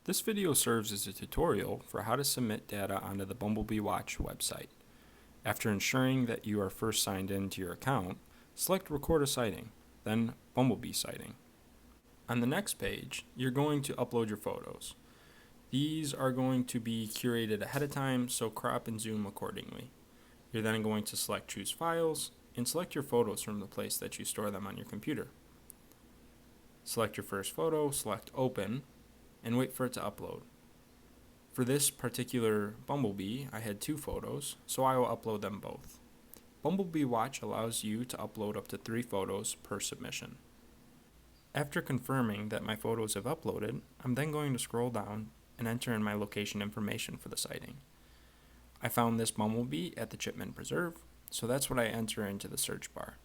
This video serves as a tutorial for how to submit data onto the Bumblebee Watch website. After ensuring that you are first signed in to your account, select Record a Sighting, then Bumblebee Sighting. On the next page, you're going to upload your photos. These are going to be curated ahead of time, so crop and zoom accordingly. You're then going to select Choose Files and select your photos from the place that you store them on your computer. Select your first photo, select Open, and wait for it to upload. For this particular Bumblebee, I had 2 photos, so I will upload them both. Bumblebee Watch allows you to upload up to 3 photos per submission. After confirming that my photos have uploaded, I'm then going to scroll down and enter in my location information for the sighting. I found this Bumblebee at the Chipman Preserve, so that's what I enter into the search bar.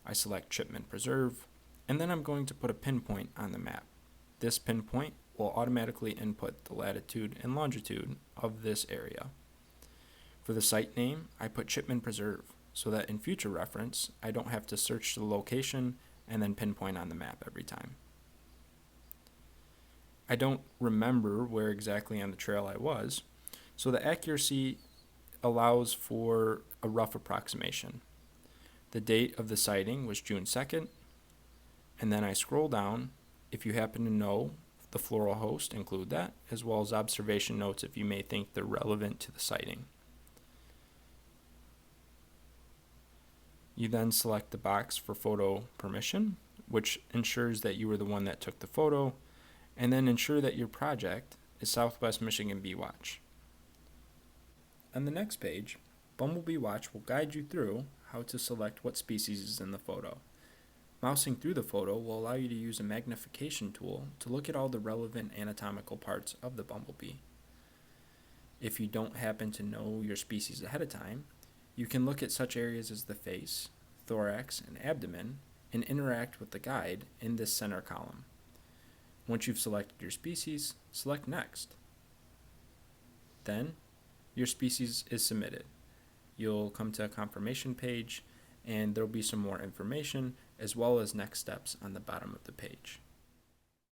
I select Chipman Preserve, and then I'm going to put a pinpoint on the map. This pinpoint will automatically input the latitude and longitude of this area. For the site name, I put Chipman Preserve, so that in future reference, I don't have to search the location and then pinpoint on the map every time. I don't remember where exactly on the trail I was, so the accuracy allows for a rough approximation. The date of the sighting was June 2nd, and then I scroll down. If you happen to know the floral host, include that, as well as observation notes if you may think they're relevant to the sighting. You then select the box for photo permission, which ensures that you were the one that took the photo, and then ensure that your project is Southwest Michigan Bee Watch. On the next page, Bumblebee Watch will guide you through how to select what species is in the photo. Mousing through the photo will allow you to use a magnification tool to look at all the relevant anatomical parts of the bumblebee. If you don't happen to know your species ahead of time, you can look at such areas as the face, thorax, and abdomen and interact with the guide in this center column. Once you've selected your species, select Next. Then, your species is submitted. You'll come to a confirmation page, and there'll be some more information as well as next steps on the bottom of the page.